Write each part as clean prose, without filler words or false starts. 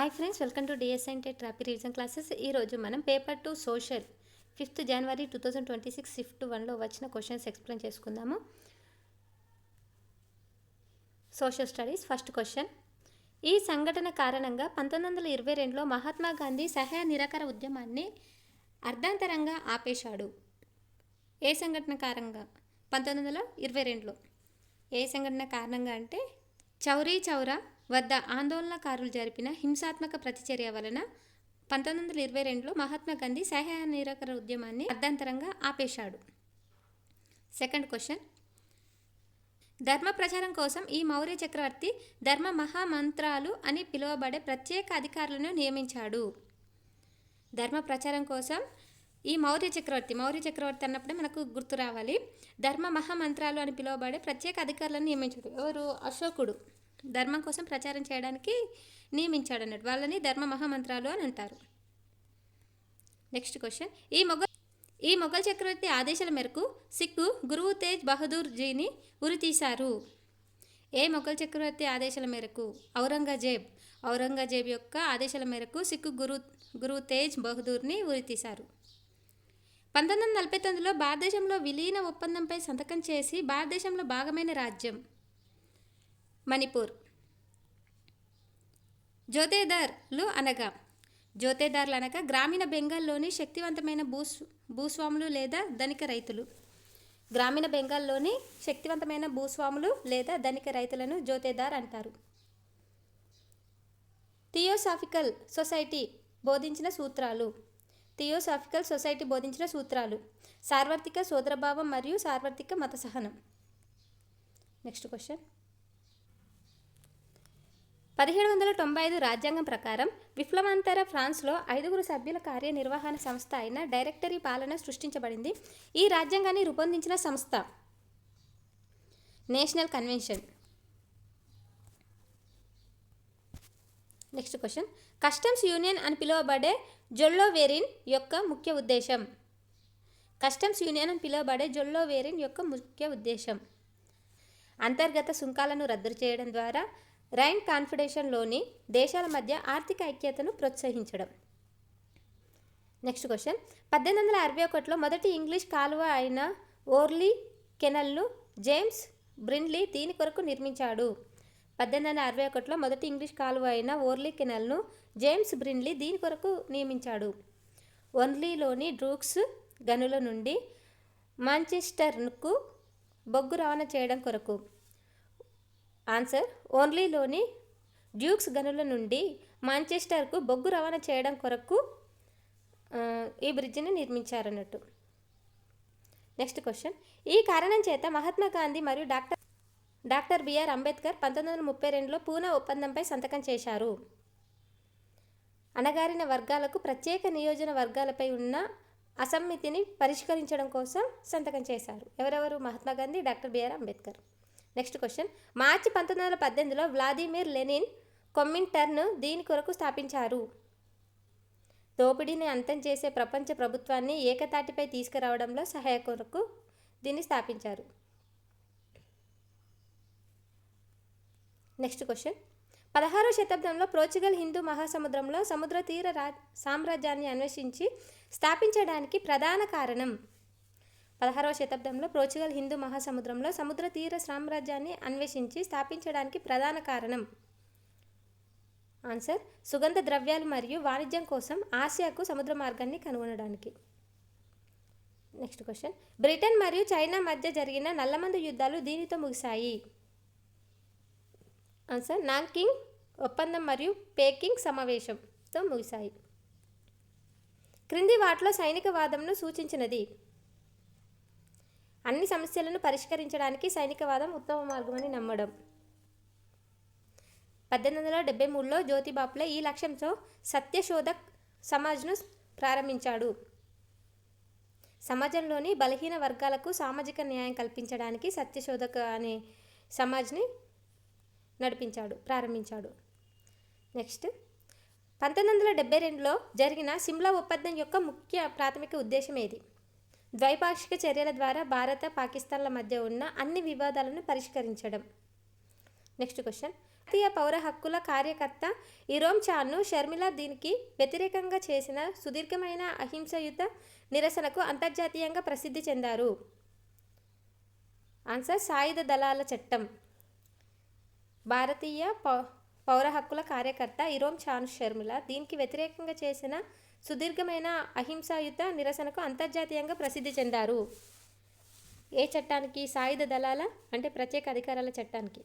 Hi friends, welcome to DSI TET rapid revision classes. ఈరోజు మనం paper 2 social 5th జనవరి 2026 shift 1లో వచ్చిన questions explain చేసుకుందాము. Social studies. First question, ఈ సంఘటన కారణంగా 1922లో మహాత్మా గాంధీ సహాయ నిరాకరణ ఉద్యమాన్ని అర్ధాంతరంగా ఆపేశాడు. ఏ సంఘటన కారణంగా? 1922లో. ఏ సంఘటన కారణంగా అంటే చౌరీ చౌరా వద్ద ఆందోళనకారులు జరిపిన హింసాత్మక ప్రతిచర్య వలన 1922లో మహాత్మా గాంధీ సహాయ నిరాకరణ ఉద్యమాన్ని అర్ధాంతరంగా ఆపేశాడు. సెకండ్ క్వశ్చన్, ధర్మ ప్రచారం కోసం ఈ మౌర్య చక్రవర్తి ధర్మ మహామంత్రాలు అని పిలువబడే ప్రత్యేక అధికారులను నియమించాడు. ధర్మ ప్రచారం కోసం ఈ మౌర్య చక్రవర్తి అన్నప్పుడే మనకు గుర్తు రావాలి. ధర్మ మహామంత్రాలు అని పిలువబడే ప్రత్యేక అధికారులను నియమించాడు. ఎవరు? అశోకుడు ధర్మం కోసం ప్రచారం చేయడానికి నియమించాడు అన్నట్టు. వాళ్ళని ధర్మ మహామంత్రాలు అని అంటారు. నెక్స్ట్ క్వశ్చన్, ఈ మొఘల్ చక్రవర్తి ఆదేశాల మేరకు సిక్కు గురువు తేజ్ బహదూర్ జీని ఉరితీశారు. ఏ మొఘల్ చక్రవర్తి ఆదేశాల మేరకు? ఔరంగజేబ్ యొక్క ఆదేశాల మేరకు సిక్కు గురువు తేజ్ బహదూర్ని ఉరితీశారు. 1949లో భారతదేశంలో విలీన ఒప్పందంపై సంతకం చేసి భారతదేశంలో భాగమైన రాజ్యం మణిపూర్. జోతేదార్లు అనగా గ్రామీణ బెంగాల్లోని శక్తివంతమైన భూస్వాములు లేదా ధనిక రైతులు. గ్రామీణ బెంగాల్లోని శక్తివంతమైన భూస్వాములు లేదా ధనిక రైతులను జోతేదార్ అంటారు. థియోసాఫికల్ సొసైటీ బోధించిన సూత్రాలు సార్వత్రిక సోదరభావం మరియు సార్వత్రిక మత సహనం. నెక్స్ట్ క్వశ్చన్, 1795 రాజ్యాంగం ప్రకారం విప్లవాంతర ఫ్రాన్స్లో 5 సభ్యుల కార్యనిర్వహణ సంస్థ అయిన డైరెక్టరీ పాలన సృష్టించబడింది. ఈ రాజ్యాంగాన్ని రూపొందించిన సంస్థ national convention. Next question, customs union అని పిలువబడే జొల్లోవేరిన్ యొక్క ముఖ్య ఉద్దేశం అంతర్గత సుంకాలను రద్దు చేయడం ద్వారా రైన్ కాన్ఫెడరేషన్లోని దేశాల మధ్య ఆర్థిక ఐక్యతను ప్రోత్సహించడం. నెక్స్ట్ క్వశ్చన్, 1861లో మొదటి ఇంగ్లీష్ కాలువ అయిన ఓర్లీ కెనాల్ను జేమ్స్ బ్రిన్లీ దీని కొరకు నిర్మించాడు. 1861లో మొదటి ఇంగ్లీష్ కాలువ అయిన ఓర్లీ కెనాల్ను జేమ్స్ బ్రిన్లీ దీని కొరకు నియమించాడు. ఓర్లీలోని డ్రూక్స్ గనుల నుండి మాంచెస్టర్కు బొగ్గు రవాణా చేయడం కొరకు. ఆన్సర్, ఓర్లీలోని డ్యూక్స్ గనుల నుండి మాంచెస్టర్కు బొగ్గు రవాణా చేయడం కొరకు ఈ బ్రిడ్జిని నిర్మించారన్నట్టు. నెక్స్ట్ క్వశ్చన్, ఈ కారణం చేత మహాత్మా గాంధీ మరియు డాక్టర్ బిఆర్ అంబేద్కర్ 1932లో పూనా ఒప్పందంపై సంతకం చేశారు. అణగారిన వర్గాలకు ప్రత్యేక నియోజన వర్గాలపై ఉన్న అసమ్మతిని పరిష్కరించడం కోసం సంతకం చేశారు. ఎవరెవరు? Mahatma Gandhi, doctor B R Ambedkar. Next question, మార్చి 1918లో వ్లాదిమిర్ లెనిన్ కొమింటర్న్ దీని కొరకు స్థాపించారు. దోపిడీని అంతం చేసే ప్రపంచ ప్రభుత్వాన్ని ఏకతాటిపై తీసుకురావడంలో సహాయ కొరకు దీన్ని స్థాపించారు. నెక్స్ట్ క్వశ్చన్, 16వ శతాబ్దంలో పోర్చుగల్ హిందూ మహాసముద్రంలో సముద్ర తీర సామ్రాజ్యాన్ని అన్వేషించి స్థాపించడానికి ప్రధాన కారణం. 16వ శతాబ్దంలో పోర్చుగల్ హిందూ మహాసముద్రంలో సముద్ర తీర సామ్రాజ్యాన్ని అన్వేషించి స్థాపించడానికి ప్రధాన కారణం. ఆన్సర్, సుగంధ ద్రవ్యాలు మరియు వాణిజ్యం కోసం ఆసియాకు సముద్ర మార్గాన్ని కనుగొనడానికి. నెక్స్ట్ క్వశ్చన్, బ్రిటన్ మరియు చైనా మధ్య జరిగిన నల్లమందు యుద్ధాలు దీనితో ముగిశాయి. ఆన్సర్, నాంకింగ్ ఒప్పందం మరియు పేకింగ్ సమావేశంతో ముగిశాయి. క్రింది వాటిలో సైనిక వాదంను సూచించినది. అన్ని సమస్యలను పరిష్కరించడానికి సైనికవాదం ఉత్తమ మార్గమని నమ్మడం. 1873లో జ్యోతిబాపులే ఈ లక్ష్యంతో సత్యశోధక్ సమాజ్ను ప్రారంభించాడు. సమాజంలోని బలహీన వర్గాలకు సామాజిక న్యాయం కల్పించడానికి సత్యశోధక్ అనే సమాజ్ని ప్రారంభించాడు. నెక్స్ట్, 1972లో జరిగిన సిమ్లా ఒప్పందం యొక్క ముఖ్య ప్రాథమిక ఉద్దేశం ఏది? ద్వైపాక్షిక చర్యల ద్వారా భారత పాకిస్తాన్ల మధ్య ఉన్న అన్ని వివాదాలను పరిష్కరించడం. నెక్స్ట్ క్వశ్చన్, భారతీయ పౌర హక్కుల కార్యకర్త ఇరోమ్ చాను షర్మిల దీనికి వ్యతిరేకంగా చేసిన సుదీర్ఘమైన అహింసాయుత నిరసనకు అంతర్జాతీయంగా ప్రసిద్ధి చెందారు. ఆన్సర్ సాయుధ దళాల చట్టం. భారతీయ పౌర హక్కుల కార్యకర్త ఇరోమ్ చాను షర్మిల దీనికి వ్యతిరేకంగా చేసిన సుదీర్ఘమైన అహింసాయుత నిరసనకు అంతర్జాతీయంగా ప్రసిద్ధి చెందారు. ఏ చట్టానికి? సాయుధ దళాల అంటే ప్రత్యేక అధికారాల చట్టానికి.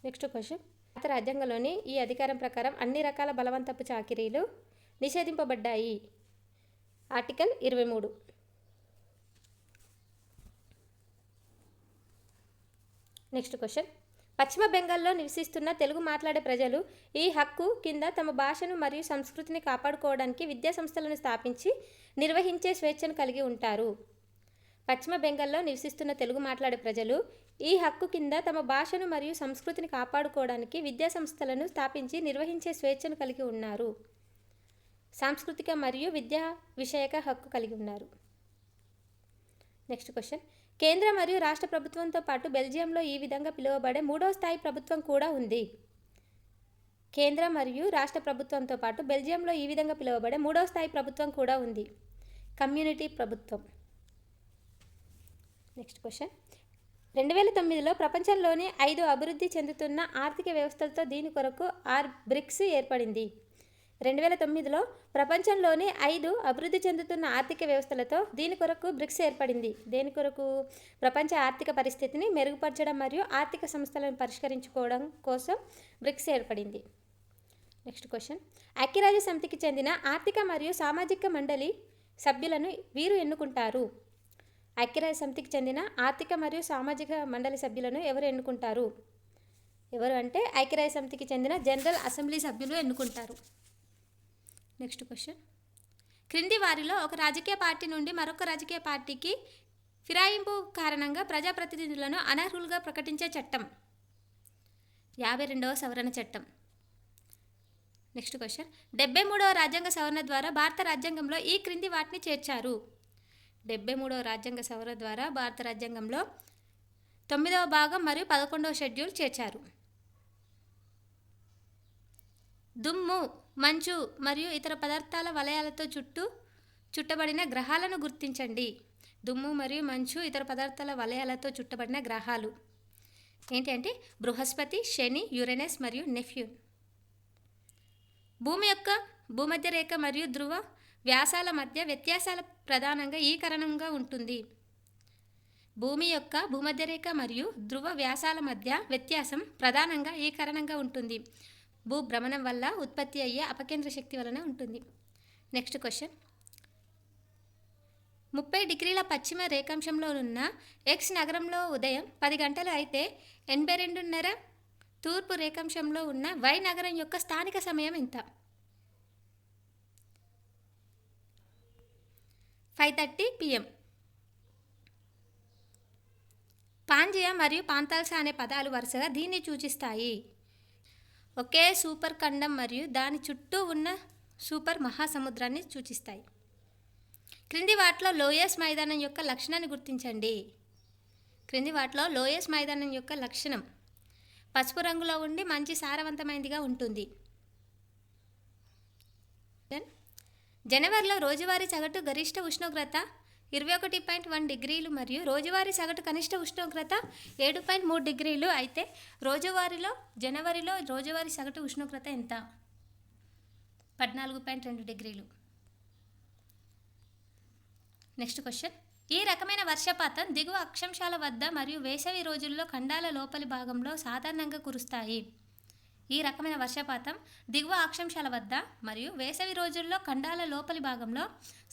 Next question. భారత రాజ్యాంగంలోని ఈ అధికారం ప్రకారం అన్ని రకాల బలవంతపు చాకిరీలు నిషేధింపబడ్డాయి. ఆర్టికల్ 23. Next question. పశ్చిమ బెంగాల్లో నివసిస్తున్న తెలుగు మాట్లాడే ప్రజలు ఈ హక్కు కింద తమ భాషను మరియు సంస్కృతిని కాపాడుకోవడానికి విద్యా సంస్థలను స్థాపించి నిర్వహించే స్వేచ్ఛను కలిగి ఉంటారు. పశ్చిమ బెంగాల్లో నివసిస్తున్న తెలుగు మాట్లాడే ప్రజలు ఈ హక్కు కింద తమ భాషను మరియు సంస్కృతిని కాపాడుకోవడానికి విద్యా సంస్థలను స్థాపించి నిర్వహించే స్వేచ్ఛను కలిగి ఉన్నారు. సాంస్కృతిక మరియు విద్యా విషయక హక్కు కలిగి ఉన్నారు. Next question. కేంద్ర మరియు రాష్ట్ర ప్రభుత్వంతో పాటు బెల్జియంలో ఈ విధంగా పిలువబడే మూడవ స్థాయి ప్రభుత్వం కూడా ఉంది. కేంద్ర మరియు రాష్ట్ర ప్రభుత్వంతో పాటు బెల్జియంలో ఈ విధంగా పిలువబడే మూడవ స్థాయి ప్రభుత్వం కూడా ఉంది. కమ్యూనిటీ ప్రభుత్వం. Next question. 2009లో ప్రపంచంలోని 5 అభివృద్ధి చెందుతున్న ఆర్థిక వ్యవస్థలతో దీని కొరకు బ్రిక్స్ ఏర్పడింది. 2009లో ప్రపంచంలోని 5 అభివృద్ధి చెందుతున్న ఆర్థిక వ్యవస్థలతో దీని కొరకు బ్రిక్స్ ఏర్పడింది. దేని కొరకు? ప్రపంచ ఆర్థిక పరిస్థితిని మెరుగుపరచడం మరియు ఆర్థిక సమస్యలను పరిష్కరించుకోవడం కోసం బ్రిక్స్ ఏర్పడింది. Next question. ఐక్యరాజ్య సమితికి చెందిన ఆర్థిక మరియు సామాజిక మండలి సభ్యులను వీరు ఎన్నుకుంటారు. ఐక్యరాజ్య సమితికి చెందిన ఆర్థిక మరియు సామాజిక మండలి సభ్యులను ఎవరు ఎన్నుకుంటారు? ఎవరు అంటే ఐక్యరాజ్య సమితికి చెందిన జనరల్ అసెంబ్లీ సభ్యులు ఎన్నుకుంటారు. Next question. క్రింది వారిలో ఒక రాజకీయ పార్టీ నుండి మరొక రాజకీయ పార్టీకి ఫిరాయింపు కారణంగా ప్రజాప్రతినిధులను అనర్హులుగా ప్రకటించే చట్టం. 52వ సవరణ చట్టం. Next question. 73వ రాజ్యాంగ సవరణ ద్వారా భారత రాజ్యాంగంలో ఈ క్రింది వాటిని చేర్చారు. 73వ రాజ్యాంగ సవరణ ద్వారా భారత రాజ్యాంగంలో 9వ భాగం మరియు 11వ షెడ్యూల్ చేర్చారు. దుమ్ము, మంచు మరియు ఇతర పదార్థాల వలయాలతో చుట్టబడిన గ్రహాలను గుర్తించండి. దుమ్ము మరియు మంచు ఇతర పదార్థాల వలయాలతో చుట్టబడిన గ్రహాలు ఏంటి అంటే బృహస్పతి, శని, యురేనస్ మరియు నెప్ట్యూన్. భూమి యొక్క భూమధ్య రేఖ మరియు ధ్రువ వ్యాసాల మధ్య వ్యత్యాసాల ప్రధానంగా ఈ కారణంగా ఉంటుంది. భూమి యొక్క భూమధ్య రేఖ మరియు ధ్రువ వ్యాసాల మధ్య వ్యత్యాసం ప్రధానంగా ఈ కారణంగా ఉంటుంది. భూభ్రమణం వల్ల ఉత్పత్తి అయ్యే అపకేంద్ర శక్తి వలన ఉంటుంది. Next question. 30 డిగ్రీల పశ్చిమ రేఖాంశంలో ఉన్న ఎక్స్ నగరంలో ఉదయం 10 గంటలు అయితే 82:30 తూర్పు రేఖాంశంలో ఉన్న వై నగరం యొక్క స్థానిక సమయం ఎంత? 5:30 PM. పాంజియా మరియు పాంతాల్సా అనే పదాలు వరుసగా దీన్ని సూచిస్తాయి. ఒకే సూపర్ ఖండం మరియు దాని చుట్టూ ఉన్న సూపర్ మహాసముద్రాన్ని సూచిస్తాయి. క్రింది వాటిలో లోయస్ మైదానం యొక్క లక్షణాన్ని గుర్తించండి. క్రింది వాటిలో లోయస్ మైదానం యొక్క లక్షణం పసుపు రంగులో ఉండి మంచి సారవంతమైనదిగా ఉంటుంది. జనవరిలో రోజువారీ సగటు గరిష్ట ఉష్ణోగ్రత 21.1 డిగ్రీలు మరియు రోజువారీ సగటు కనిష్ట ఉష్ణోగ్రత 7.3 డిగ్రీలు అయితే జనవరిలో రోజువారీ సగటు ఉష్ణోగ్రత ఎంత? 14.2 డిగ్రీలు. Next question. ఈ రకమైన వర్షపాతం దిగువ అక్షాంశాల వద్ద మరియు వేసవి రోజుల్లో ఖండాల లోపలి భాగంలో సాధారణంగా కురుస్తాయి. ఈ రకమైన వర్షపాతం దిగువ అక్షాంశాల వద్ద మరియు వేసవి రోజుల్లో ఖండాల లోపలి భాగంలో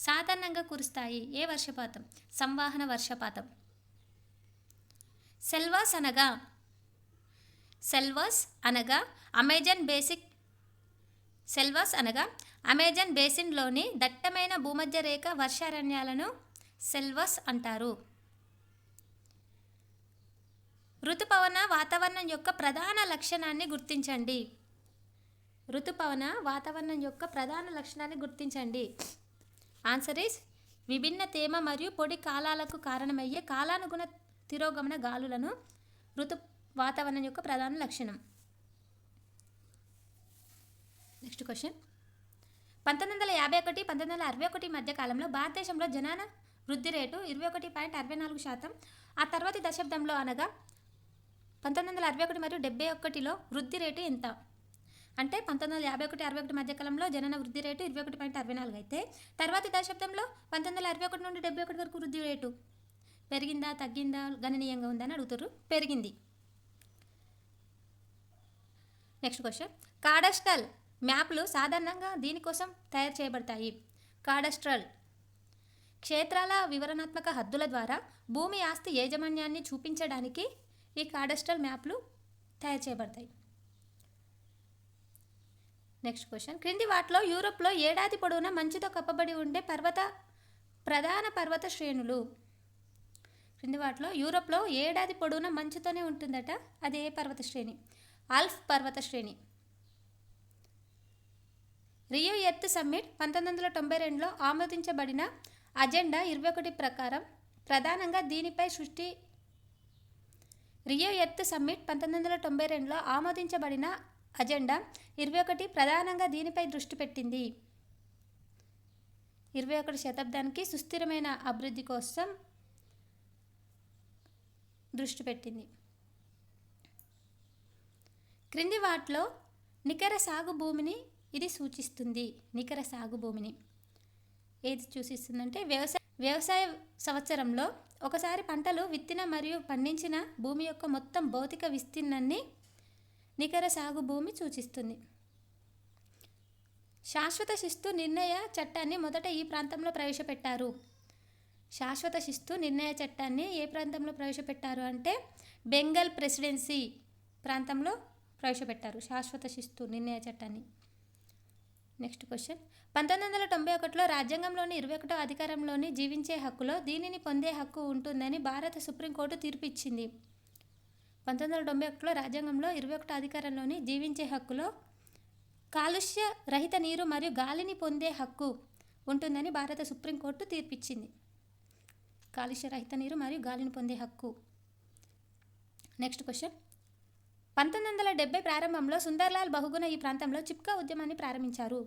సాధారణంగా కురుస్తాయి. ఏ వర్షపాతం? సంవాహన వర్షపాతం. సెల్వాస్ అనగా అమెజాన్ బేసిన్లోని దట్టమైన భూమధ్య రేఖ వర్షారణ్యాలను సెల్వాస్ అంటారు. ఋతుపవన వాతావరణం యొక్క ప్రధాన లక్షణాన్ని గుర్తించండి. ఆన్సర్ ఈస్ విభిన్న తేమ మరియు పొడి కాలాలకు కారణమయ్యే కాలానుగుణ తిరోగమన గాలులను ఋతు వాతావరణం యొక్క ప్రధాన లక్షణం. నెక్స్ట్ క్వశ్చన్ 1951-1961 మధ్య కాలంలో భారతదేశంలో జనాభా వృద్ధి రేటు 21.64%. ఆ తర్వాతి దశాబ్దంలో అనగా 1961 మరియు 71లో వృద్ధి రేటు ఎంత? అంటే 1951-61 మధ్యకాలంలో జనాభా వృద్ధి రేటు 21.64 అయితే తర్వాతి దశాబ్దంలో 1961 నుండి 71 వరకు వృద్ధి రేటు పెరిగిందా తగ్గిందా గణనీయంగా ఉందని అడుగుతారు. పెరిగింది. నెక్స్ట్ క్వశ్చన్ కాడస్ట్రల్ మ్యాప్లు సాధారణంగా దీనికోసం తయారు చేయబడతాయి. కాడస్ట్రల్ క్షేత్రాల వివరణాత్మక హద్దుల ద్వారా భూమి ఆస్తి యాజమాన్యాన్ని చూపించడానికి ఈ కాడస్ట్రల్ మ్యాప్లు తయారు చేయబడతాయి. నెక్స్ట్ క్వశ్చన్ క్రింది వాటిలో యూరోప్లో ఏడాది పొడవునా మంచుతో కప్పబడి ఉండే ప్రధాన పర్వత శ్రేణులు. క్రింది వాటిలో యూరోప్లో ఏడాది పొడవునా మంచుతోనే ఉంటుందట. అది ఏ పర్వత శ్రేణి? ఆల్ప్ పర్వత శ్రేణి. రియో ఎర్త్ సమ్మిట్ 1992లో ఆమోదించబడిన అజెండా 21 ప్రకారం ప్రధానంగా దీనిపై రియో ఎర్త్ సమ్మిట్ 1992లో ఆమోదించబడిన అజెండా 21 ప్రధానంగా దీనిపై దృష్టి పెట్టింది. 21వ శతాబ్దానికి సుస్థిరమైన అభివృద్ధి కోసం దృష్టి పెట్టింది. క్రింది వాటిలో నికర సాగు భూమిని ఇది సూచిస్తుంది. నికర సాగు భూమిని ఏది సూచిస్తుందంటే వ్యవసాయ సంవత్సరంలో ఒకసారి పంటలు విత్తిన మరియు పండించిన భూమి యొక్క మొత్తం భౌతిక విస్తీర్ణాన్ని నికర సాగు భూమి సూచిస్తుంది. శాశ్వత శిస్తు నిర్ణయ చట్టాన్ని మొదట ఈ ప్రాంతంలో ప్రవేశపెట్టారు. శాశ్వత శిస్తు నిర్ణయ చట్టాన్ని ఏ ప్రాంతంలో ప్రవేశపెట్టారు అంటే బెంగాల్ ప్రెసిడెన్సీ ప్రాంతంలో ప్రవేశపెట్టారు శాశ్వత శిస్తు నిర్ణయ చట్టాన్ని. నెక్స్ట్ క్వశ్చన్ 1991లో రాజ్యాంగంలోని 21వ అధికారంలోని జీవించే హక్కులో దీనిని పొందే హక్కు ఉంటుందని భారత సుప్రీంకోర్టు తీర్పు ఇచ్చింది. 1991లో రాజ్యాంగంలో 21వ అధికారంలోని జీవించే హక్కులో కాలుష్య రహిత నీరు మరియు గాలిని పొందే హక్కు ఉంటుందని భారత సుప్రీంకోర్టు తీర్పిచ్చింది. కాలుష్య రహిత నీరు మరియు గాలిని పొందే హక్కు. నెక్స్ట్ క్వశ్చన్ 1970 ప్రారంభంలో సుందర్లాల్ బహుగుణ ఈ ప్రాంతంలో చిప్కా ఉద్యమాన్ని ప్రారంభించారు.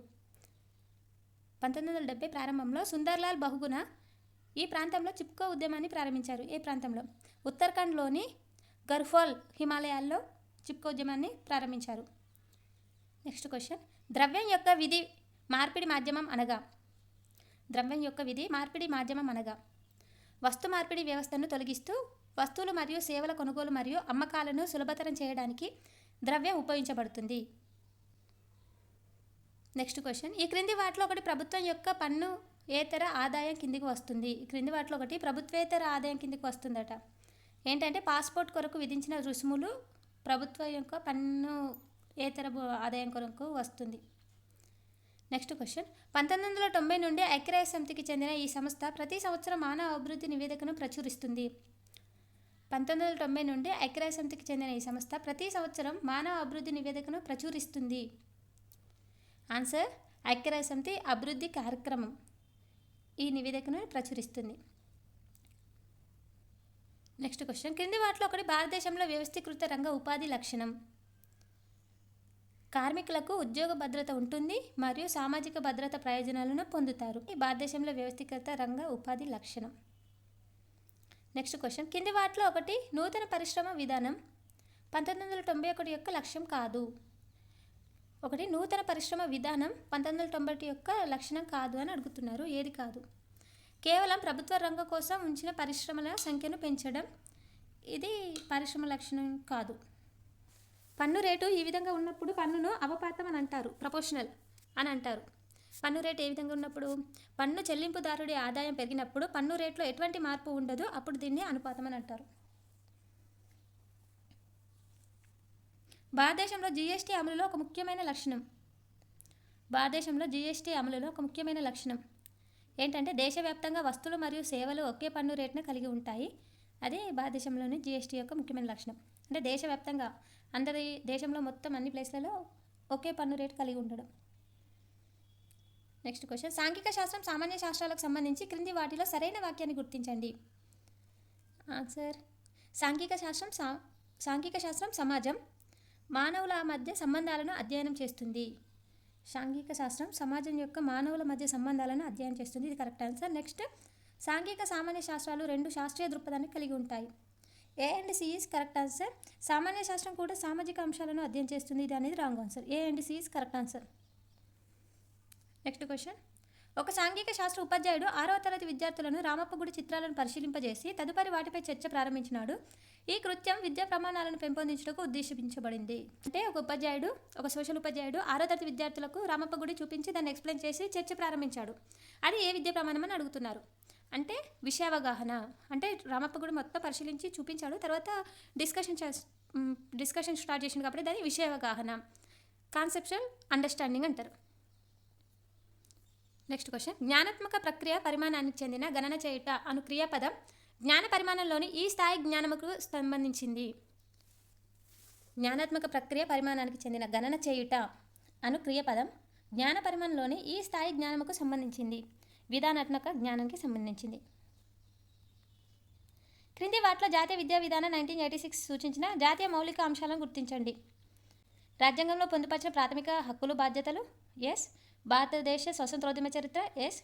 1970 ప్రారంభంలో సుందర్లాల్ బహుగుణ ఈ ప్రాంతంలో చిప్కా ఉద్యమాన్ని ప్రారంభించారు. ఏ ప్రాంతంలో? ఉత్తరాఖండ్లోని గర్ఫాల్ హిమాలయాల్లో చిప్కా ఉద్యమాన్ని ప్రారంభించారు. నెక్స్ట్ క్వశ్చన్ ద్రవ్యం యొక్క విధి మార్పిడి మాధ్యమం అనగా? ద్రవ్యం యొక్క విధి మార్పిడి మాధ్యమం అనగా వస్తు మార్పిడి వ్యవస్థను తొలగిస్తూ వస్తువులు మరియు సేవల కొనుగోలు మరియు అమ్మకాలను సులభతరం చేయడానికి ద్రవ్యం ఉపయోగించబడుతుంది. నెక్స్ట్ క్వశ్చన్ ఈ క్రింది వాటిలో ఒకటి ప్రభుత్వం యొక్క పన్ను ఏతర ఆదాయం కిందికి వస్తుంది. ఈ క్రింది వాటిలో ఒకటి ప్రభుత్వేతర ఆదాయం కిందికి వస్తుందట. ఏంటంటే పాస్పోర్ట్ కొరకు విధించిన రుసుములు ప్రభుత్వం యొక్క పన్ను ఏతర ఆదాయం కొరకు వస్తుంది. నెక్స్ట్ క్వశ్చన్ 1990 నుండి ఐక్యరాజ్య సమితికి చెందిన ఈ సంస్థ ప్రతి సంవత్సరం మానవ అభివృద్ధి నివేదికను ప్రచురిస్తుంది. 1990 నుండి ఐక్యరాజ్య సమితికి చెందిన ఈ సంస్థ ప్రతి సంవత్సరం మానవ అభివృద్ధి నివేదికను ప్రచురిస్తుంది. ఆన్సర్ ఐక్యరాజ్య సమితి అభివృద్ధి కార్యక్రమం ఈ నివేదికను ప్రచురిస్తుంది. నెక్స్ట్ క్వశ్చన్ క్రింది వాటిలో ఒకటి భారతదేశంలో వ్యవస్థీకృత రంగ ఉపాధి లక్షణం. కార్మికులకు ఉద్యోగ భద్రత ఉంటుంది మరియు సామాజిక భద్రత ప్రయోజనాలను పొందుతారు. ఈ భారతదేశంలో వ్యవస్థీకృత రంగ ఉపాధి లక్షణం. నెక్స్ట్ క్వశ్చన్ కింది వాటిలో ఒకటి నూతన పరిశ్రమ విధానం 1991 యొక్క లక్ష్యం కాదు. ఒకటి నూతన పరిశ్రమ విధానం 1990 యొక్క లక్షణం కాదు అని అడుగుతున్నారు. ఏది కాదు? కేవలం ప్రభుత్వ రంగం కోసం ఉంచిన పరిశ్రమల సంఖ్యను పెంచడం ఇది పరిశ్రమ లక్షణం కాదు. పన్ను రేటు ఈ విధంగా ఉన్నప్పుడు పన్నును అవపాతం అని అంటారు. ప్రపోర్షనల్ అని అంటారు. పన్ను రేటు ఏ విధంగా ఉన్నప్పుడు పన్ను చెల్లింపుదారుడి ఆదాయం పెరిగినప్పుడు పన్ను రేట్లో ఎటువంటి మార్పు ఉండదు, అప్పుడు దీన్ని అనుపాతం అని అంటారు. భారతదేశంలో జీఎస్టీ అమలులో ఒక ముఖ్యమైన లక్షణం. భారతదేశంలో జీఎస్టీ అమలులో ఒక ముఖ్యమైన లక్షణం ఏంటంటే దేశవ్యాప్తంగా వస్తువులు మరియు సేవలు ఒకే పన్ను రేటును కలిగి ఉంటాయి. అదే భారతదేశంలోని జీఎస్టీ యొక్క ముఖ్యమైన లక్షణం. అంటే దేశవ్యాప్తంగా అందరి దేశంలో మొత్తం అన్ని ప్లేస్లలో ఒకే పన్ను రేటు కలిగి ఉండడం. నెక్స్ట్ క్వశ్చన్ సాంఘిక శాస్త్రం సామాన్య శాస్త్రాలకు సంబంధించి క్రింది వాటిలో సరైన వాక్యాన్ని గుర్తించండి. ఆన్సర్ సాంఘిక శాస్త్రం సమాజం మానవుల మధ్య సంబంధాలను అధ్యయనం చేస్తుంది. సాంఘిక శాస్త్రం సమాజం యొక్క మానవుల మధ్య సంబంధాలను అధ్యయనం చేస్తుంది. ఇది కరెక్ట్ ఆన్సర్. నెక్స్ట్, సాంఘిక సామాన్య శాస్త్రాలు రెండు శాస్త్రీయ దృక్పథాన్ని కలిగి ఉంటాయి. A and C is correct answer. సామాన్య శాస్త్రం కూడా సామాజిక అంశాలను అధ్యయనం చేస్తుంది. ఇది అనేది wrong answer. A and C is correct answer. Next question, ఒక సాంఘిక శాస్త్ర ఉపాధ్యాయుడు 6వ తరగతి విద్యార్థులను రామప్ప గుడి చిత్రాలను పరిశీలింపజేసి తదుపరి వాటిపై చర్చ ప్రారంభించినాడు. ఈ కృత్యం విద్యా ప్రమాణాలను పెంపొందించడానికి ఉద్దేశించబడింది. అంటే ఒక ఉపాధ్యాయుడు, ఒక సోషల్ ఉపాధ్యాయుడు 6వ తరగతి విద్యార్థులకు రామప్ప గుడి చూపించి దాన్ని ఎక్స్ప్లెయిన్ చేసి చర్చ ప్రారంభించాడు. అది ఏ విద్యా ప్రమాణం అని అడుగుతున్నారు. అంటే విషయావగాహన. అంటే రామప్ప గుడి మొత్తం పరిశీలించి చూపించాడు, తర్వాత డిస్కషన్ స్టార్ట్ చేసింది కాబట్టి దాన్ని విషయావగాహన, కాన్సెప్చువల్ అండర్స్టాండింగ్ అంటారు. నెక్స్ట్ క్వశ్చన్, జ్ఞానాత్మక ప్రక్రియ పరిమాణానికి చెందిన గణన చేయుట అను క్రియాపదం జ్ఞాన పరిమాణంలోని ఈ స్థాయి జ్ఞానముకు సంబంధించింది. జ్ఞానాత్మక ప్రక్రియ పరిమాణానికి చెందిన గణన చేయుట అను క్రియాపదం జ్ఞాన పరిమాణంలోని ఈ స్థాయి జ్ఞానముకు సంబంధించింది. విధానాత్మక జ్ఞానానికి సంబంధించింది. క్రింది వాటిలో జాతీయ విద్యా విధానం 1986 సూచించిన జాతీయ మౌలిక అంశాలను గుర్తించండి. రాజ్యాంగంలో పొందుపరిచిన ప్రాథమిక హక్కులు బాధ్యతలు. ఎస్. భారతదేశ స్వతంత్రోద్యమ చరిత్ర. ఎస్.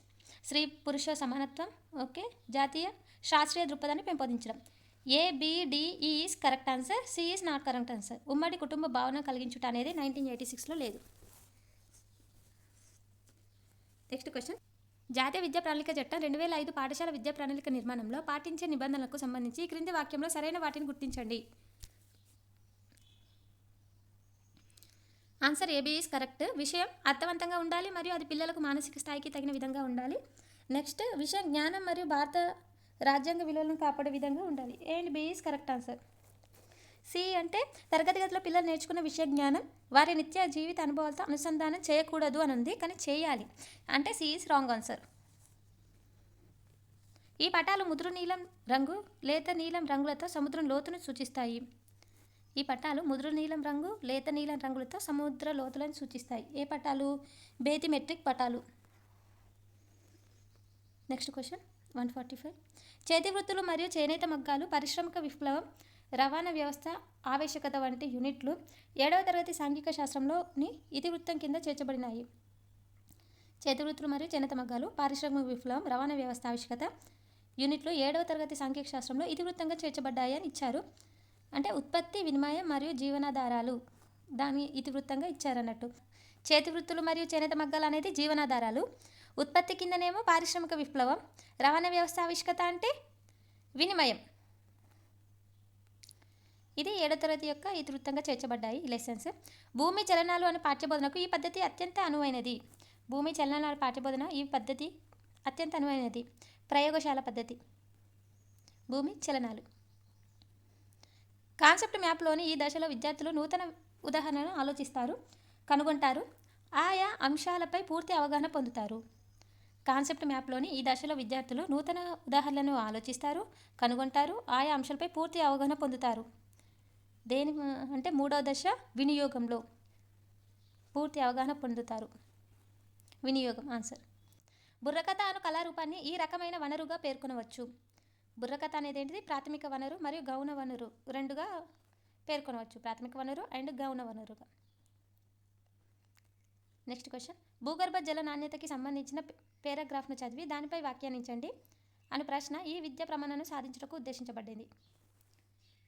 స్త్రీ పురుష సమానత్వం. ఓకే. జాతీయ శాస్త్రీయ దృక్పథాన్ని పెంపొందించడం. ABDE is correct answer. C is not correct answer. ఉమ్మడి కుటుంబ భావన కలిగించుట అనేది 1986లో లేదు. నెక్స్ట్ క్వశ్చన్, జాతీయ విద్యా ప్రణాళిక చట్టం 2005 పాఠశాల విద్యా ప్రణాళిక నిర్మాణంలో పాటించే నిబంధనలకు సంబంధించి క్రింది వాక్యంలో సరైన వాటిని గుర్తించండి. Answer AB is correct. విషయం అర్థవంతంగా ఉండాలి మరియు అది పిల్లలకు మానసిక స్థాయికి తగిన విధంగా ఉండాలి. నెక్స్ట్, విషయం జ్ఞానం మరియు భారత రాజ్యాంగ విలువలను కాపాడే విధంగా ఉండాలి. A and B is correct answer. C అంటే తరగతి గదిలో పిల్లలు నేర్చుకున్న విషయ జ్ఞానం వారి నిత్య జీవిత అనుభవాలతో అనుసంధానం చేయకూడదు అని ఉంది, కానీ చేయాలి. అంటే సి ఈజ్ రాంగ్ ఆన్సర్. ఈ పటాలు ముదురు నీలం రంగు, లేత నీలం రంగులతో సముద్రం లోతును సూచిస్తాయి. ఈ పటాలు ముదురు నీలం రంగు, లేత నీలం రంగులతో సముద్ర లోతులను సూచిస్తాయి. ఏ పటాలు? బేతిమెట్రిక్ పటాలు. Next question 145. చేతి వృత్తులు మరియు చేనేత మగ్గాలు, పారిశ్రామిక విప్లవం, రవాణా వ్యవస్థ, ఆవశ్యకత వంటి యూనిట్లు 7వ తరగతి సాంఘిక శాస్త్రంలోని ఇతివృత్తం కింద చేర్చబడినాయి. చేతి వృత్తులు మరియు చేనేత మగ్గాలు, పారిశ్రామిక విప్లవం, రవాణా వ్యవస్థ, ఆవశ్యకత యూనిట్లు 7వ తరగతి సాంఘిక శాస్త్రంలో ఇతివృత్తంగా చేర్చబడ్డాయి అని ఇచ్చారు. అంటే ఉత్పత్తి, వినిమయం మరియు జీవనాధారాలు దాని ఇతివృత్తంగా ఇచ్చారన్నట్టు. చేతి వృత్తులు మరియు చేనేత మగ్గాలు అనేది జీవనాధారాలు. ఉత్పత్తి కిందనేమో పారిశ్రామిక విప్లవం, రవాణా వ్యవస్థ, ఆవశ్యకత అంటే వినిమయం. ఇది 7వ తరగతి యొక్క ఇతివృత్తంగా చేర్చబడ్డాయి ఈ లెసన్స్. భూమి చలనాలు అనే పాఠ్యబోధనకు ఈ పద్ధతి అత్యంత అనువైనది. భూమి చలనాల పాఠ్యబోధన ఈ పద్ధతి అత్యంత అనువైనది. ప్రయోగశాల పద్ధతి. భూమి చలనాలు. కాన్సెప్ట్ మ్యాప్లోని ఈ దశలో విద్యార్థులు నూతన ఉదాహరణలను ఆలోచిస్తారు, కనుగొంటారు, ఆయా అంశాలపై పూర్తి అవగాహన పొందుతారు. కాన్సెప్ట్ మ్యాప్లోని ఈ దశలో విద్యార్థులు నూతన ఉదాహరణలను ఆలోచిస్తారు, కనుగొంటారు, ఆయా అంశాలపై పూర్తి అవగాహన పొందుతారు. దేని అంటే 3వ దశ వినియోగంలో పూర్తి అవగాహన పొందుతారు. వినియోగం ఆన్సర్. బుర్రకథ అను కళారూపాన్ని ఈ రకమైన వనరుగా పేర్కొనవచ్చు. బుర్రకథ అనేది ఏంటిది? ప్రాథమిక వనరు మరియు గౌణ వనరు రెండుగా పేర్కొనవచ్చు. ప్రాథమిక వనరు అండ్ గౌణ వనరుగా. నెక్స్ట్ క్వశ్చన్, భూగర్భ జల నాణ్యతకి సంబంధించిన పేరాగ్రాఫ్ను చదివి దానిపై వ్యాఖ్యానించండి అను ప్రశ్న ఈ విద్యా ప్రమాణాన్ని సాధించడానికి ఉద్దేశించబడింది.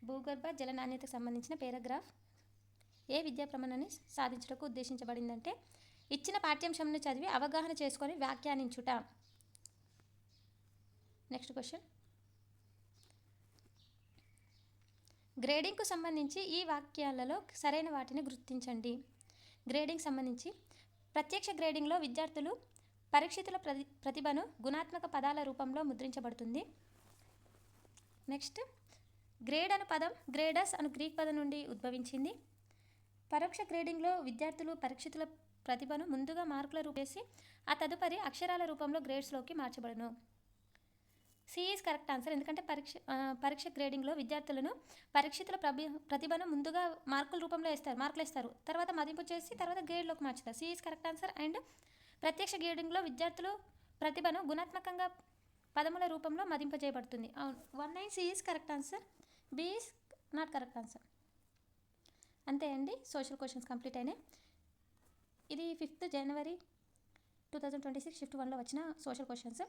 భూగర్భ జల నాణ్యతకు సంబంధించిన పేరాగ్రాఫ్ ఏ విద్యా ప్రమాణాన్ని సాధించడానికి ఉద్దేశించబడిందంటే ఇచ్చిన పాఠ్యాంశంను చదివి అవగాహన చేసుకొని వ్యాఖ్యానించుట. నెక్స్ట్ క్వశ్చన్, గ్రేడింగ్కు సంబంధించి ఈ వాక్యాలలో సరైన వాటిని గుర్తించండి. గ్రేడింగ్ సంబంధించి ప్రత్యక్ష గ్రేడింగ్లో విద్యార్థులు పరీక్షితుల ప్రతిభను గుణాత్మక పదాల రూపంలో ముద్రించబడుతుంది. నెక్స్ట్, గ్రేడ్ అను పదం గ్రేడస్ అను గ్రీక్ పదం నుండి ఉద్భవించింది. పరోక్ష గ్రేడింగ్లో విద్యార్థులు పరీక్షితుల ప్రతిభను ముందుగా మార్కుల రూపేసి ఆ తదుపరి అక్షరాల రూపంలో గ్రేడ్స్లోకి మార్చబడును. C is correct answer. ఎందుకంటే పరీక్ష గ్రేడింగ్లో విద్యార్థులను పరీక్షితుల ప్రతిభను ముందుగా మార్కులు వేస్తారు, తర్వాత మదింపు చేసి తర్వాత గ్రేడ్లోకి మార్చుతారు. C is correct answer. And ప్రత్యక్ష గ్రేడింగ్లో విద్యార్థులు ప్రతిభను గుణాత్మకంగా పదముల రూపంలో మదింపజేయబడుతుంది. అవును, 19 C is correct answer. B is not correct answer. అంతే అండి, సోషల్ క్వశ్చన్స్ కంప్లీట్ అయినాయి. ఇది 5th జనవరి 2026 షిఫ్ట్ 1లో వచ్చిన సోషల్ క్వశ్చన్స్.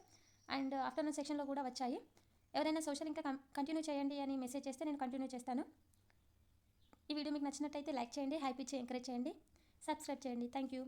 అండ్ ఆఫ్టర్నూన్ సెక్షన్లో కూడా వచ్చాయి. ఎవరైనా సోషల్ ఇంకా కంటిన్యూ చేయండి అని మెసేజ్ చేస్తే నేను కంటిన్యూ చేస్తాను. ఈ వీడియో మీకు నచ్చినట్టయితే లైక్ చేయండి, హైప్ ఇచ్చి ఎంకరేజ్ చేయండి, సబ్స్క్రైబ్ చేయండి. Thank you.